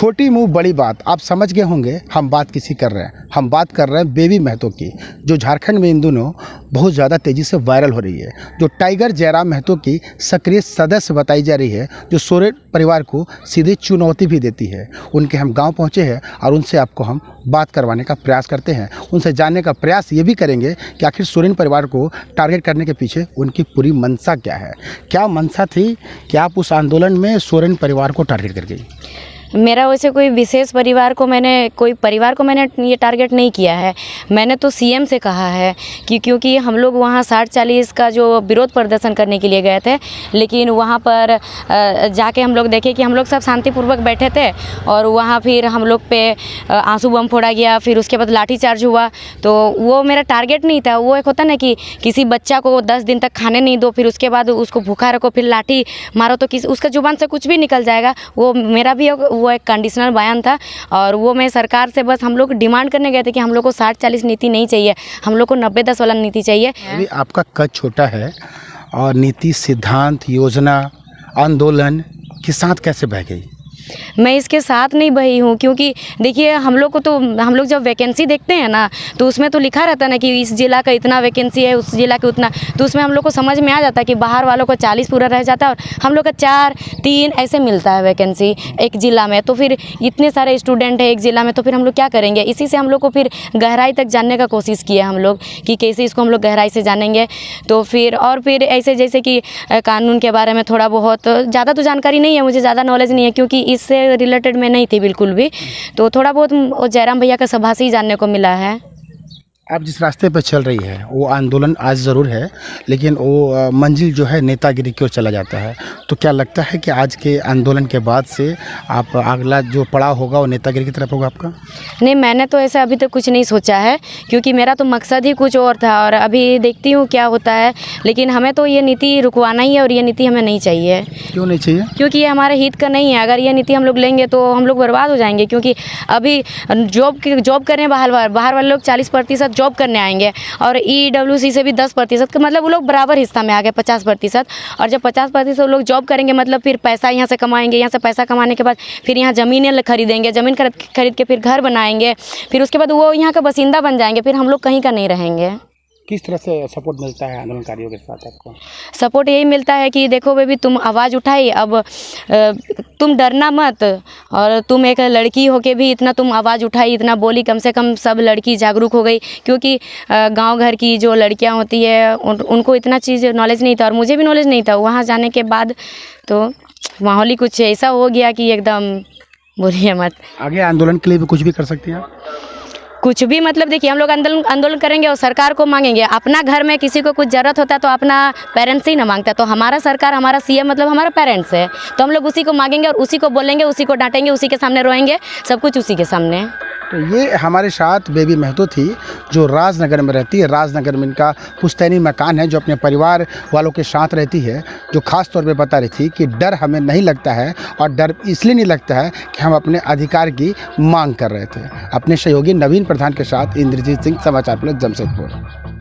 छोटी मुंह बड़ी बात, आप समझ गए होंगे हम बात किसी कर रहे हैं। हम बात कर रहे हैं बेबी महतो की, जो झारखंड में इन दिनों बहुत ज़्यादा तेज़ी से वायरल हो रही है, जो टाइगर जयराम महतो की सक्रिय सदस्य बताई जा रही है, जो सोरेन परिवार को सीधी चुनौती भी देती है। उनके हम गांव पहुंचे हैं और उनसे आपको हम बात करवाने का प्रयास करते हैं, उनसे जानने का प्रयास ये भी करेंगे कि आखिर सोरेन परिवार को टारगेट करने के पीछे उनकी पूरी मंशा क्या है। क्या मंशा थी कि आप उस आंदोलन में सोरेन परिवार को टारगेट कर गई? मेरा वैसे कोई विशेष परिवार को मैंने ये टारगेट नहीं किया है। मैंने तो सीएम से कहा है कि क्योंकि हम लोग वहाँ 60-40 का जो विरोध प्रदर्शन करने के लिए गए थे, लेकिन वहाँ पर जाके हम लोग देखे कि हम लोग सब शांतिपूर्वक बैठे थे और वहाँ फिर हम लोग पे आंसू बम फोड़ा गया, फिर उसके बाद लाठीचार्ज हुआ। तो वो मेरा टारगेट नहीं था। वो एक होता ना कि किसी बच्चा को 10 दिन तक खाने नहीं दो, फिर उसके बाद उसको भूखा रखो, फिर लाठी मारो तो उसका जुबान से कुछ भी निकल जाएगा। वो मेरा भी वो एक कंडीशनल बयान था और वो मैं सरकार से बस हम लोग डिमांड करने गए थे कि हम लोग को 60-40 नीति नहीं चाहिए, हम लोग को 90-10 वाला नीति चाहिए। अभी आपका कद छोटा है और नीति, सिद्धांत, योजना, आंदोलन के साथ कैसे बह गई? मैं इसके साथ नहीं बही हूँ, क्योंकि देखिए हम लोग जब वैकेंसी देखते हैं ना, तो उसमें तो लिखा रहता है ना कि इस ज़िला का इतना वैकेंसी है, उस ज़िला का उतना। तो उसमें हम लोग को समझ में आ जाता है कि बाहर वालों को 40 पूरा रह जाता है और हम लोग का 4-3 ऐसे मिलता है वैकेंसी एक ज़िला में। तो फिर इतने सारे स्टूडेंट हैं एक ज़िला में, तो फिर हम लोग क्या करेंगे? इसी से हम लोग को फिर गहराई तक जानने का कोशिश किया हम लोग कि कैसे इसको हम लोग गहराई से जानेंगे। तो फिर ऐसे जैसे कि कानून के बारे में थोड़ा बहुत, ज़्यादा तो जानकारी नहीं है, मुझे ज़्यादा नॉलेज नहीं है क्योंकि इससे रिलेटेड में नहीं थी बिल्कुल भी। तो थोड़ा बहुत जयराम भैया का सभा से ही जानने को मिला है। आप जिस रास्ते पर चल रही है वो आंदोलन आज ज़रूर है, लेकिन वो मंजिल जो है नेतागिरी की ओर चला जाता है। तो क्या लगता है कि आज के आंदोलन के बाद से आप अगला जो पड़ाव होगा वो नेतागिरी की तरफ होगा आपका? नहीं, मैंने तो ऐसा अभी तक कुछ नहीं सोचा है, क्योंकि मेरा तो मकसद ही कुछ और था और अभी देखती हूँ क्या होता है। लेकिन हमें तो ये नीति रुकवाना ही है और ये नीति हमें नहीं चाहिए। क्यों नहीं चाहिए? क्योंकि ये हमारे हित का नहीं है। अगर ये नीति हम लोग लेंगे तो हम लोग बर्बाद हो जाएंगे, क्योंकि अभी जॉब करें बाहर वाले लोग 40% जॉब करने आएंगे और EWC से भी 10%, मतलब वो लोग बराबर हिस्सा में आ गए 50%। और जब 50% लोग जॉब करेंगे मतलब फिर पैसा यहाँ से कमाएंगे, यहाँ से पैसा कमाने के बाद फिर यहाँ ज़मीनें खरीदेंगे, ज़मीन खरीद के फिर घर बनाएंगे, फिर उसके बाद वो यहाँ का बासिंदा बन जाएंगे, फिर हम लोग कहीं का नहीं रहेंगे। किस तरह से सपोर्ट मिलता है आंदोलनकारियों के साथ आपको? सपोर्ट यही मिलता है कि देखो बेबी, तुम आवाज़ उठाई, अब तुम डरना मत। और तुम एक लड़की होके भी इतना तुम आवाज़ उठाई, इतना बोली, कम से कम सब लड़की जागरूक हो गई। क्योंकि गांव घर की जो लड़कियां होती है उनको इतना चीज़ नॉलेज नहीं था और मुझे भी नॉलेज नहीं था। वहाँ जाने के बाद तो माहौल ही कुछ ऐसा हो गया कि एकदम बोलिए मत। आगे आंदोलन के लिए भी कुछ भी कर सकती हैं आप? कुछ भी मतलब देखिए, हम लोग आंदोलन करेंगे और सरकार को मांगेंगे। अपना घर में किसी को कुछ ज़रूरत होता है तो अपना पेरेंट्स ही ना मांगता है, तो हमारा सरकार, हमारा सीएम मतलब हमारा पेरेंट्स है। तो हम लोग उसी को मांगेंगे और उसी को बोलेंगे, उसी को डांटेंगे, उसी के सामने रोएंगे, सब कुछ उसी के सामने। तो ये हमारे साथ बेबी महतो थी जो राजनगर में रहती है। राजनगर में इनका पुश्तैनी मकान है, जो अपने परिवार वालों के साथ रहती है, जो ख़ास तौर पे बता रही थी कि डर हमें नहीं लगता है और डर इसलिए नहीं लगता है कि हम अपने अधिकार की मांग कर रहे थे। अपने सहयोगी नवीन प्रधान के साथ इंद्रजीत सिंह, समाचार प्लस, जमशेदपुर।